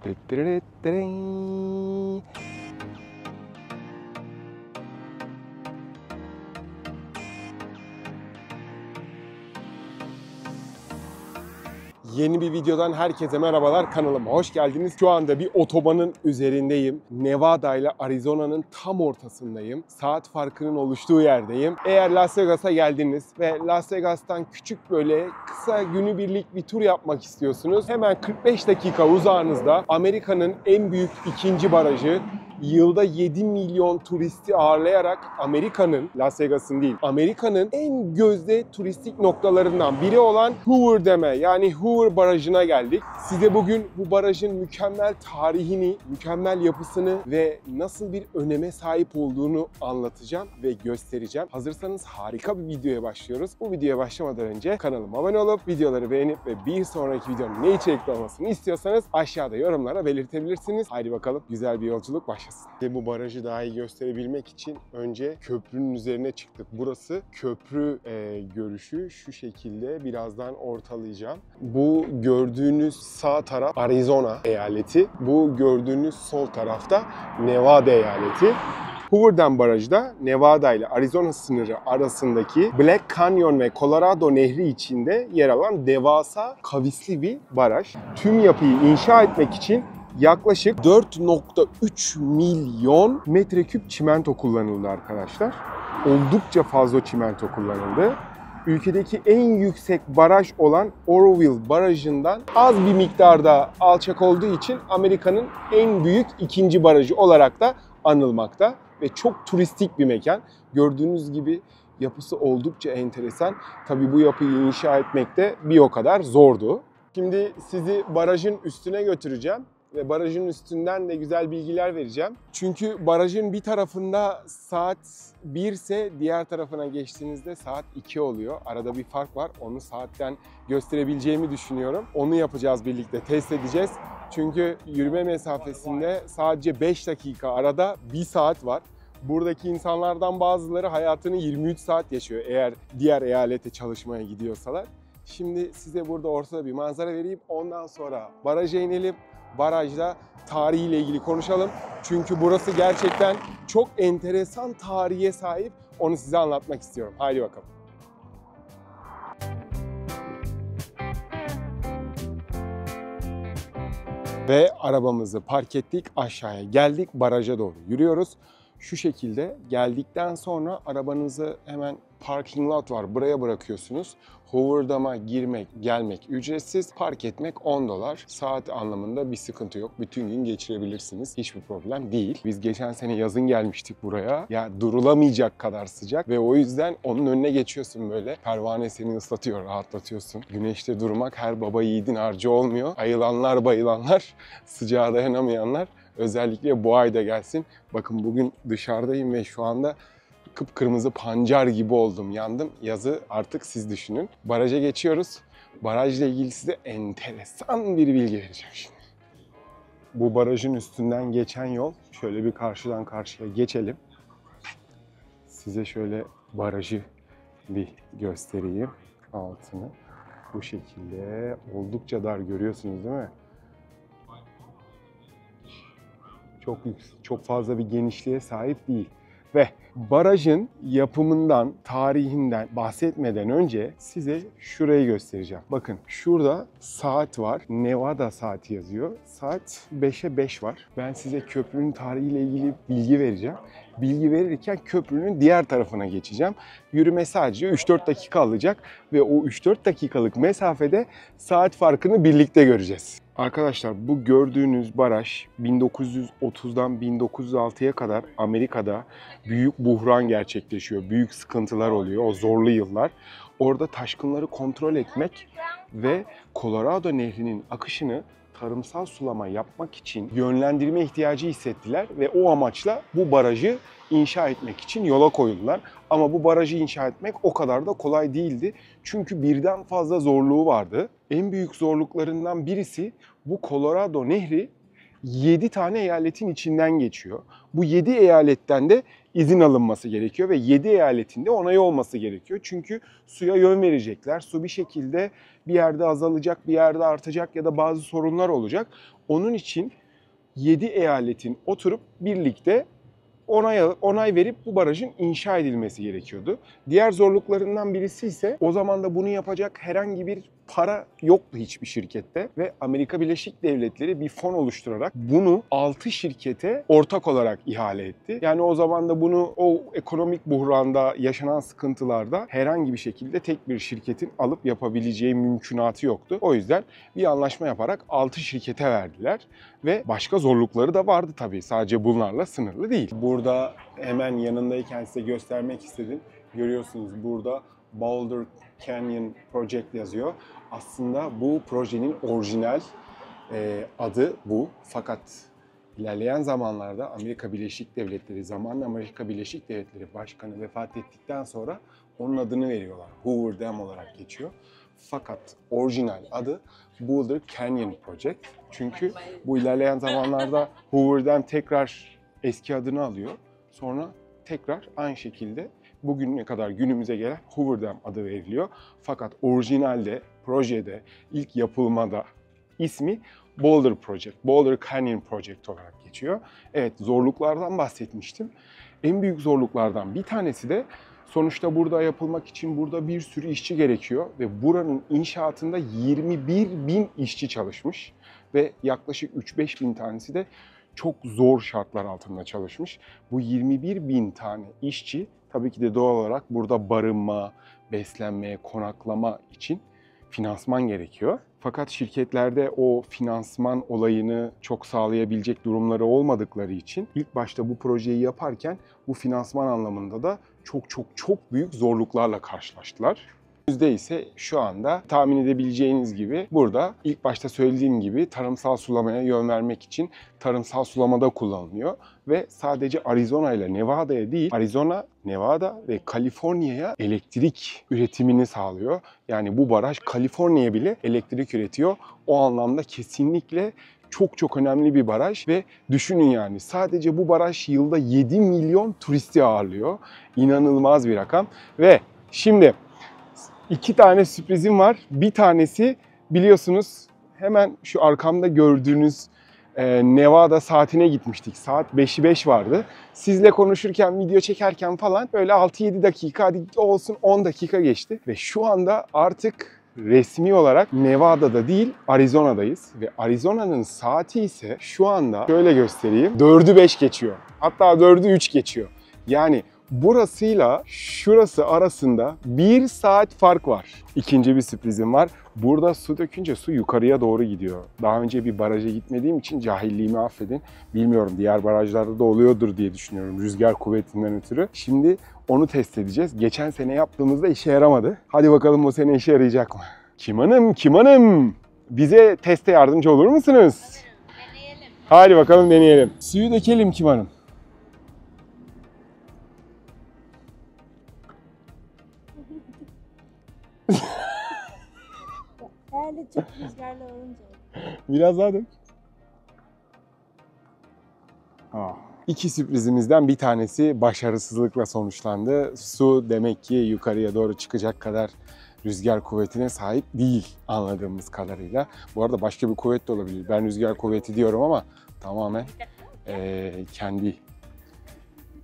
Yeni bir videodan herkese merhabalar, kanalıma hoş geldiniz. Şu anda bir otobanın üzerindeyim. Nevada ile Arizona'nın tam ortasındayım. Saat farkının oluştuğu yerdeyim. Eğer Las Vegas'a geldiniz ve Las Vegas'tan küçük böyle kısa günübirlik bir tur yapmak istiyorsunuz, hemen 45 dakika uzağınızda Amerika'nın en büyük ikinci barajı, yılda 7 milyon turisti ağırlayarak Amerika'nın, Las Vegas'ın değil, Amerika'nın en gözde turistik noktalarından biri olan Hoover Dam'e, yani Hoover Barajı'na geldik. Size bugün bu barajın mükemmel tarihini, mükemmel yapısını ve nasıl bir öneme sahip olduğunu anlatacağım ve göstereceğim. Hazırsanız harika bir videoya başlıyoruz. Bu videoya başlamadan önce kanalıma abone olup videoları beğenip ve bir sonraki videonun ne içerikli olmasını istiyorsanız aşağıda yorumlara belirtebilirsiniz. Haydi bakalım, güzel bir yolculuk başlasın. Size bu barajı daha iyi gösterebilmek için önce köprünün üzerine çıktık. Burası köprü görüşü, şu şekilde birazdan ortalayacağım. Bu gördüğünüz sağ taraf Arizona eyaleti, bu gördüğünüz sol tarafta Nevada eyaleti. Hoover Dam Barajı da Nevada ile Arizona sınırı arasındaki Black Canyon ve Colorado Nehri içinde yer alan devasa kavisli bir baraj. Tüm yapıyı inşa etmek için yaklaşık 4,3 milyon metreküp çimento kullanıldı arkadaşlar. Oldukça fazla çimento kullanıldı. Ülkedeki en yüksek baraj olan Oroville Barajı'ndan az bir miktarda alçak olduğu için Amerika'nın en büyük ikinci barajı olarak da anılmakta. Ve çok turistik bir mekan. Gördüğünüz gibi yapısı oldukça enteresan. Tabii bu yapıyı inşa etmek de bir o kadar zordu. Şimdi sizi barajın üstüne götüreceğim ve barajın üstünden de güzel bilgiler vereceğim. Çünkü barajın bir tarafında saat 1 ise diğer tarafına geçtiğinizde saat 2 oluyor. Arada bir fark var. Onu saatten gösterebileceğimi düşünüyorum. Onu yapacağız birlikte, test edeceğiz. Çünkü yürüme mesafesinde sadece 5 dakika arada 1 saat var. Buradaki insanlardan bazıları hayatını 23 saat yaşıyor eğer diğer eyalete çalışmaya gidiyorsalar. Şimdi size burada ortada bir manzara vereyim. Ondan sonra baraja inelim. Barajda tarihiyle ilgili konuşalım. Çünkü burası gerçekten çok enteresan tarihe sahip. Onu size anlatmak istiyorum. Haydi bakalım. Ve arabamızı park ettik. Aşağıya geldik. Baraja doğru yürüyoruz. Şu şekilde geldikten sonra arabanızı hemen parking lot var. Buraya bırakıyorsunuz. Hoover Dam'a girmek, gelmek ücretsiz. Park etmek $10. Saat anlamında bir sıkıntı yok. Bütün gün geçirebilirsiniz. Hiçbir problem değil. Biz geçen sene yazın gelmiştik buraya. Ya durulamayacak kadar sıcak ve o yüzden onun önüne geçiyorsun böyle. Pervane seni ıslatıyor, rahatlatıyorsun. Güneşte durmak her baba yiğidin harcı olmuyor. Ayılanlar, bayılanlar, sıcağa dayanamayanlar özellikle bu ayda gelsin. Bakın bugün dışarıdayım ve şu anda kıpkırmızı pancar gibi oldum, yandım. Yazı artık siz düşünün. Baraja geçiyoruz. Barajla ilgili size enteresan bir bilgi vereceğim şimdi. Bu barajın üstünden geçen yol, şöyle bir karşıdan karşıya geçelim. Size şöyle barajı bir göstereyim, altını. Bu şekilde oldukça dar, görüyorsunuz değil mi? Çok fazla bir genişliğe sahip değil. Ve barajın yapımından, tarihinden bahsetmeden önce size şurayı göstereceğim. Bakın şurada saat var. Nevada saati yazıyor. Saat 5'e 5 var. Ben size köprünün tarihiyle ilgili bilgi vereceğim. Bilgi verirken köprünün diğer tarafına geçeceğim. Yürüme sadece 3-4 dakika alacak ve o 3-4 dakikalık mesafede saat farkını birlikte göreceğiz. Arkadaşlar bu gördüğünüz baraj 1930'dan 1906'ya kadar Amerika'da büyük buhran gerçekleşiyor. Büyük sıkıntılar oluyor, o zorlu yıllar. Orada taşkınları kontrol etmek ve Colorado Nehri'nin akışını tarımsal sulama yapmak için yönlendirme ihtiyacı hissettiler ve o amaçla bu barajı inşa etmek için yola koyuldular. Ama bu barajı inşa etmek o kadar da kolay değildi. Çünkü birden fazla zorluğu vardı. En büyük zorluklarından birisi bu Colorado Nehri 7 tane eyaletin içinden geçiyor. Bu 7 eyaletten de izin alınması gerekiyor ve 7 eyaletin de onayı olması gerekiyor. Çünkü suya yön verecekler. Su bir şekilde bir yerde azalacak, bir yerde artacak ya da bazı sorunlar olacak. Onun için 7 eyaletin oturup birlikte onay verip bu barajın inşa edilmesi gerekiyordu. Diğer zorluklarından birisi ise o zaman da bunu yapacak herhangi bir para yoktu hiçbir şirkette ve Amerika Birleşik Devletleri bir fon oluşturarak bunu 6 şirkete ortak olarak ihale etti. Yani o zaman da bunu o ekonomik buhranda yaşanan sıkıntılarda herhangi bir şekilde tek bir şirketin alıp yapabileceği mümkünatı yoktu. O yüzden bir anlaşma yaparak 6 şirkete verdiler ve başka zorlukları da vardı tabii. Sadece bunlarla sınırlı değil. Burada hemen yanındayken size göstermek istedim. Görüyorsunuz burada Boulder Canyon Project yazıyor. Aslında bu projenin orijinal adı bu. Fakat ilerleyen zamanlarda Amerika Birleşik Devletleri, zamanla Amerika Birleşik Devletleri Başkanı vefat ettikten sonra onun adını veriyorlar. Hoover Dam olarak geçiyor. Fakat orijinal adı Boulder Canyon Project. Çünkü bu ilerleyen zamanlarda Hoover Dam tekrar eski adını alıyor. Sonra tekrar aynı şekilde bugüne kadar günümüze gelen Hoover Dam adı veriliyor. Fakat orijinalde, projede, ilk yapılmada ismi Boulder Project, Boulder Canyon Project olarak geçiyor. Evet, zorluklardan bahsetmiştim. En büyük zorluklardan bir tanesi de sonuçta burada yapılmak için burada bir sürü işçi gerekiyor ve buranın inşaatında 21 bin işçi çalışmış ve yaklaşık 3-5 bin tanesi de çok zor şartlar altında çalışmış. Bu 21 bin tane işçi tabii ki de doğal olarak burada barınma, beslenme, konaklama için finansman gerekiyor. Fakat şirketlerde o finansman olayını çok sağlayabilecek durumları olmadıkları için ilk başta bu projeyi yaparken bu finansman anlamında da çok büyük zorluklarla karşılaştılar. Günümüzde ise şu anda tahmin edebileceğiniz gibi burada ilk başta söylediğim gibi tarımsal sulamaya yön vermek için tarımsal sulamada kullanılıyor. Ve sadece Arizona ile Nevada'ya değil, Arizona, Nevada ve Kaliforniya'ya elektrik üretimini sağlıyor. Yani bu baraj Kaliforniya'ya bile elektrik üretiyor. O anlamda kesinlikle çok önemli bir baraj ve düşünün yani sadece bu baraj yılda 7 milyon turisti ağırlıyor. İnanılmaz bir rakam ve şimdi 2 tane sürprizim var. Bir tanesi biliyorsunuz hemen şu arkamda gördüğünüz Nevada saatine gitmiştik. Saat 5'i 5 vardı. Sizle konuşurken, video çekerken falan böyle 6-7 dakika, hadi olsun 10 dakika geçti. Ve şu anda artık resmi olarak Nevada'da değil Arizona'dayız. Ve Arizona'nın saati ise şu anda şöyle göstereyim. 4'ü 5 geçiyor. Hatta 4'ü 3 geçiyor. Yani burasıyla şurası arasında 1 saat fark var. İkinci bir sürprizim var. Burada su dökünce su yukarıya doğru gidiyor. Daha önce bir baraja gitmediğim için cahilliğimi affedin. Bilmiyorum, diğer barajlarda da oluyordur diye düşünüyorum rüzgar kuvvetinden ötürü. Şimdi onu test edeceğiz. Geçen sene yaptığımızda işe yaramadı. Hadi bakalım bu sene işe yarayacak mı? Kim Hanım? Bize teste yardımcı olur musunuz? Deneyelim. Hadi bakalım deneyelim. Suyu dökelim Kim Hanım. Herhalde çok rüzgarlı olunca. Biraz daha dök. İki sürprizimizden bir tanesi başarısızlıkla sonuçlandı. Su demek ki yukarıya doğru çıkacak kadar rüzgar kuvvetine sahip değil anladığımız kadarıyla. Bu arada başka bir kuvvet de olabilir. Ben rüzgar kuvveti diyorum ama tamamen kendi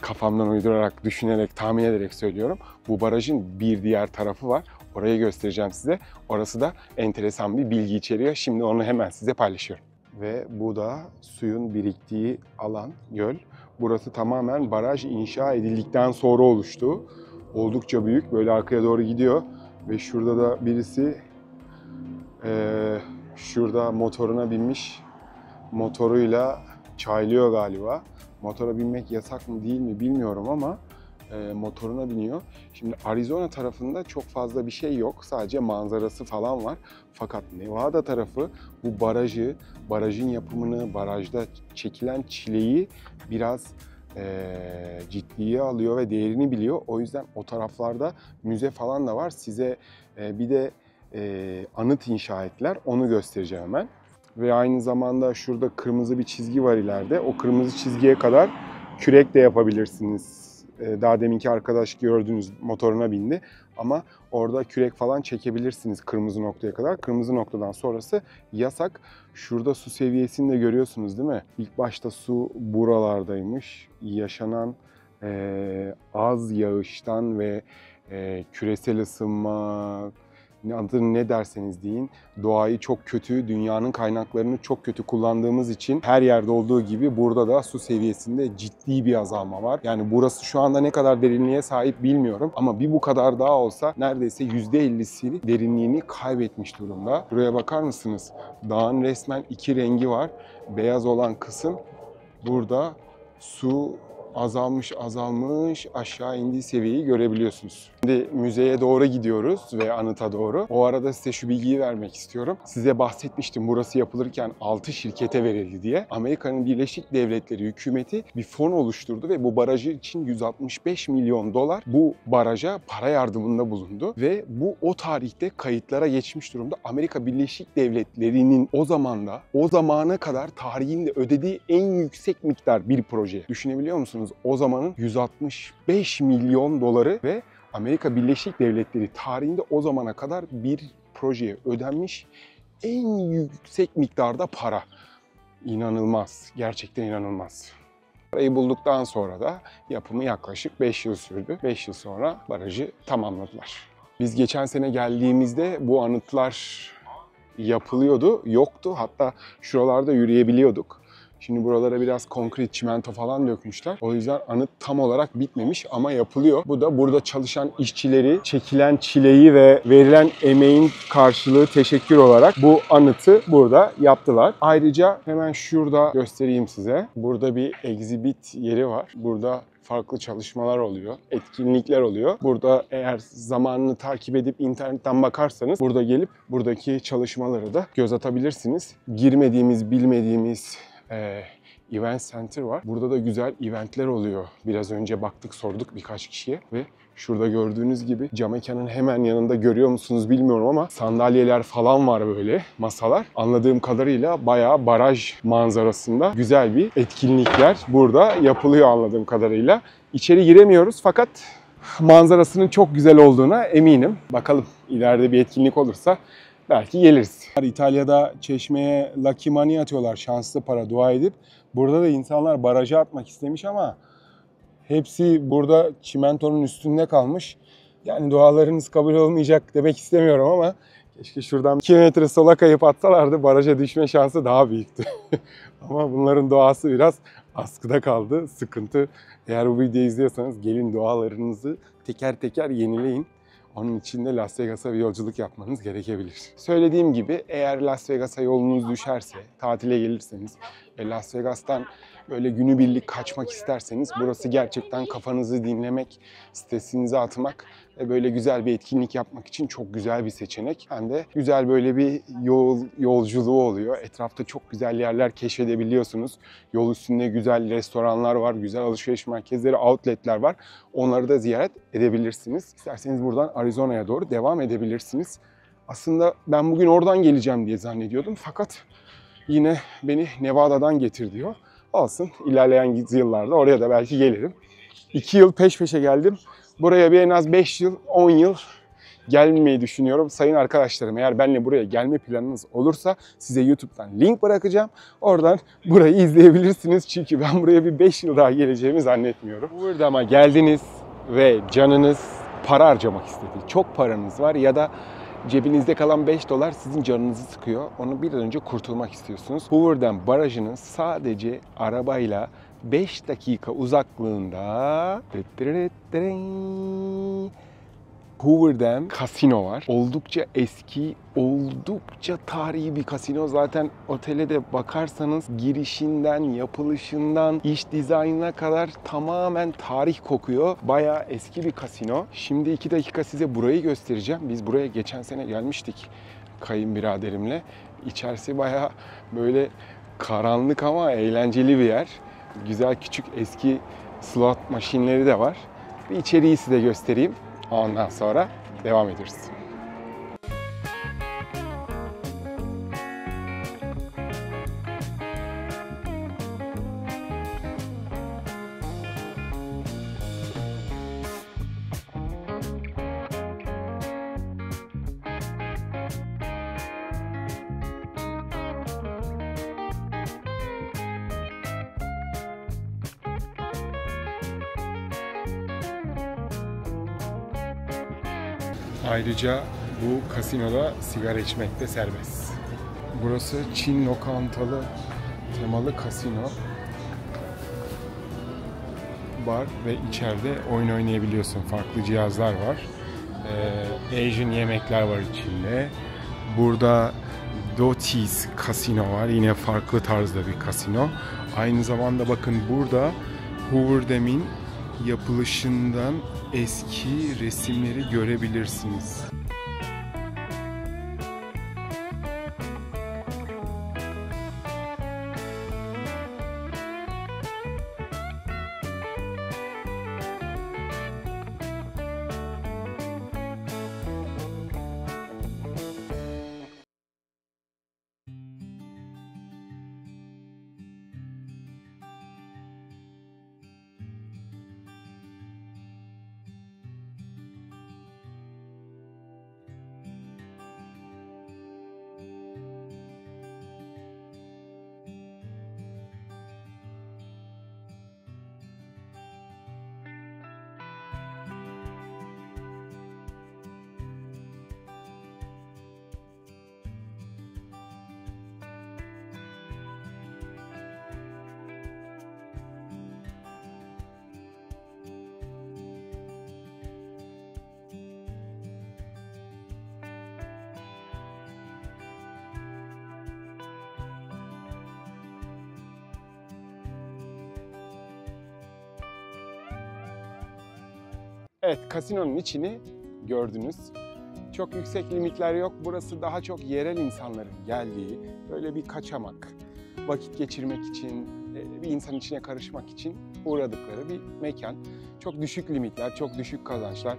kafamdan uydurarak, düşünerek, tahmin ederek söylüyorum. Bu barajın bir diğer tarafı var. Orayı göstereceğim size. Orası da enteresan bir bilgi içeriyor. Şimdi onu hemen size paylaşıyorum. Ve bu da suyun biriktiği alan, göl. Burası tamamen baraj inşa edildikten sonra oluştu. Oldukça büyük. Böyle arkaya doğru gidiyor. Ve şurada da birisi şurada motoruna binmiş. Motoruyla çaylıyor galiba. Motora binmek yasak mı değil mi bilmiyorum ama motoruna biniyor. Şimdi Arizona tarafında çok fazla bir şey yok. Sadece manzarası falan var. Fakat Nevada tarafı bu barajın yapımını, barajda çekilen çileyi biraz ciddiye alıyor ve değerini biliyor. O yüzden o taraflarda müze falan da var. Size bir de anıt inşa ettiler. Onu göstereceğim hemen. ve aynı zamanda şurada kırmızı bir çizgi var ileride. O kırmızı çizgiye kadar kürek de yapabilirsiniz. Daha deminki arkadaş gördüğünüz motoruna bindi ama orada kürek falan çekebilirsiniz kırmızı noktaya kadar. Kırmızı noktadan sonrası yasak. Şurada su seviyesini de görüyorsunuz değil mi? İlk başta su buralardaymış. Yaşanan az yağıştan ve küresel ısınma, adını ne derseniz deyin, doğayı çok kötü, dünyanın kaynaklarını çok kötü kullandığımız için her yerde olduğu gibi burada da su seviyesinde ciddi bir azalma var. Yani burası şu anda ne kadar derinliğe sahip bilmiyorum ama bir bu kadar daha olsa neredeyse %50'si derinliğini kaybetmiş durumda. Buraya bakar mısınız? Dağın resmen iki rengi var. Beyaz olan kısım burada, su azalmış aşağı indiği seviyeyi görebiliyorsunuz. Şimdi müzeye doğru gidiyoruz ve anıta doğru. O arada size şu bilgiyi vermek istiyorum. Size bahsetmiştim burası yapılırken 6 şirkete verildi diye. Amerika'nın Birleşik Devletleri hükümeti bir fon oluşturdu ve bu barajı için 165 milyon dolar bu baraja para yardımında bulundu. Ve bu o tarihte kayıtlara geçmiş durumda. Amerika Birleşik Devletleri'nin o zamana kadar tarihinde ödediği en yüksek miktar bir proje. Düşünebiliyor musunuz? O zamanın 165 milyon doları ve Amerika Birleşik Devletleri tarihinde o zamana kadar bir projeye ödenmiş en yüksek miktarda para. İnanılmaz, gerçekten inanılmaz. Parayı bulduktan sonra da yapımı yaklaşık 5 yıl sürdü. 5 yıl sonra barajı tamamladılar. Biz geçen sene geldiğimizde bu anıtlar yapılıyordu, yoktu. Hatta şuralarda yürüyebiliyorduk. Şimdi buralara biraz konkret, çimento falan dökmüşler. O yüzden anıt tam olarak bitmemiş ama yapılıyor. Bu da burada çalışan işçileri, çekilen çileyi ve verilen emeğin karşılığı teşekkür olarak bu anıtı burada yaptılar. Ayrıca hemen şurada göstereyim size. Burada bir exhibit yeri var. Burada farklı çalışmalar oluyor, etkinlikler oluyor. Burada eğer zamanını takip edip internetten bakarsanız burada gelip buradaki çalışmaları da göz atabilirsiniz. Girmediğimiz, bilmediğimiz event center var. Burada da güzel eventler oluyor. Biraz önce baktık, sorduk birkaç kişiye ve şurada gördüğünüz gibi cam mekanın hemen yanında, görüyor musunuz bilmiyorum ama sandalyeler falan var, böyle masalar. Anladığım kadarıyla bayağı baraj manzarasında güzel bir etkinlikler burada yapılıyor anladığım kadarıyla. İçeri giremiyoruz fakat manzarasının çok güzel olduğuna eminim. Bakalım ileride bir etkinlik olursa belki geliriz. İtalya'da çeşmeye lucky money atıyorlar, şanslı para, dua edip. Burada da insanlar baraja atmak istemiş ama hepsi burada çimentonun üstünde kalmış. Yani dualarınız kabul olmayacak demek istemiyorum ama keşke şuradan 2 metre sola kayıp atsalardı, baraja düşme şansı daha büyüktü. Ama bunların duası biraz askıda kaldı, sıkıntı. Eğer bu videoyu izliyorsanız gelin dualarınızı teker teker yenileyin. Onun için de Las Vegas'a bir yolculuk yapmanız gerekebilir. Söylediğim gibi eğer Las Vegas'a yolunuz düşerse, tatile gelirseniz ve Las Vegas'tan böyle günübirlik kaçmak isterseniz burası gerçekten kafanızı dinlemek, stresinizi atmak ve böyle güzel bir etkinlik yapmak için çok güzel bir seçenek. Hem de güzel böyle bir yolculuğu oluyor. Etrafta çok güzel yerler keşfedebiliyorsunuz. Yol üstünde güzel restoranlar var, güzel alışveriş merkezleri, outletler var. Onları da ziyaret edebilirsiniz. İsterseniz buradan Arizona'ya doğru devam edebilirsiniz. Aslında ben bugün oradan geleceğim diye zannediyordum fakat yine beni Nevada'dan getir diyor. Olsun, ilerleyen yıllarda oraya da belki gelirim. 2 yıl peş peşe geldim. Buraya bir en az 5 yıl, 10 yıl gelmeyi düşünüyorum. Sayın arkadaşlarım, eğer benimle buraya gelme planınız olursa size YouTube'dan link bırakacağım. Oradan burayı izleyebilirsiniz. Çünkü ben buraya bir 5 yıl daha geleceğimi zannetmiyorum. Burada ama geldiniz ve canınız para harcamak istedi. Çok paranız var ya da cebinizde kalan 5 dolar sizin canınızı sıkıyor. Onu bir an önce kurtulmak istiyorsunuz. Hoover Dam barajının sadece arabayla 5 dakika uzaklığında Hoover Dam kasino var. Oldukça eski, oldukça tarihi bir kasino. Zaten otele de bakarsanız girişinden, yapılışından, iç dizaynına kadar tamamen tarih kokuyor. Bayağı eski bir kasino. Şimdi 2 dakika size burayı göstereceğim. Biz buraya geçen sene gelmiştik kayınbiraderimle. İçerisi bayağı böyle karanlık ama eğlenceli bir yer. Güzel küçük eski slot maşinleri de var. Bir içeriği size göstereyim. Ondan sonra devam ediyoruz. Ayrıca bu kasinoda sigara içmek de serbest. Burası Çin lokantalı temalı kasino. Bar ve içeride oyun oynayabiliyorsun. Farklı cihazlar var. Asian yemekler var içinde. Burada Dotis kasino var. Yine farklı tarzda bir kasino. Aynı zamanda bakın burada Hoover Dam'in yapılışından eski resimleri görebilirsiniz. Evet, kasinonun içini gördünüz. Çok yüksek limitler yok. Burası daha çok yerel insanların geldiği, böyle bir kaçamak, vakit geçirmek için, bir insan içine karışmak için uğradıkları bir mekan. Çok düşük limitler, çok düşük kazançlar.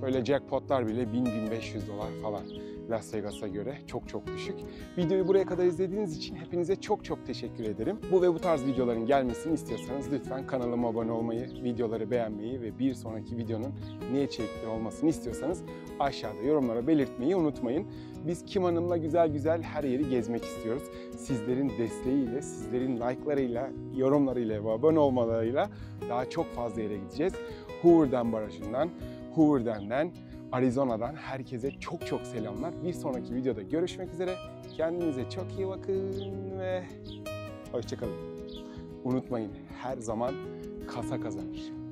Böyle jackpotlar bile 1000-1500 dolar falan. Las Vegas'a göre çok düşük. Videoyu buraya kadar izlediğiniz için hepinize çok teşekkür ederim. Bu ve bu tarz videoların gelmesini istiyorsanız lütfen kanalıma abone olmayı, videoları beğenmeyi ve bir sonraki videonun ne içerikli olmasını istiyorsanız aşağıda yorumlara belirtmeyi unutmayın. Biz Kim Hanım'la güzel her yeri gezmek istiyoruz. Sizlerin desteğiyle, sizlerin like'larıyla, yorumlarıyla ve abone olmalarıyla daha çok fazla yere gideceğiz. Hoover Dam Barajı'ndan, Hoover Dam'den, Arizona'dan herkese çok selamlar. Bir sonraki videoda görüşmek üzere. Kendinize çok iyi bakın ve hoşça kalın. Unutmayın, her zaman kasa kazanır.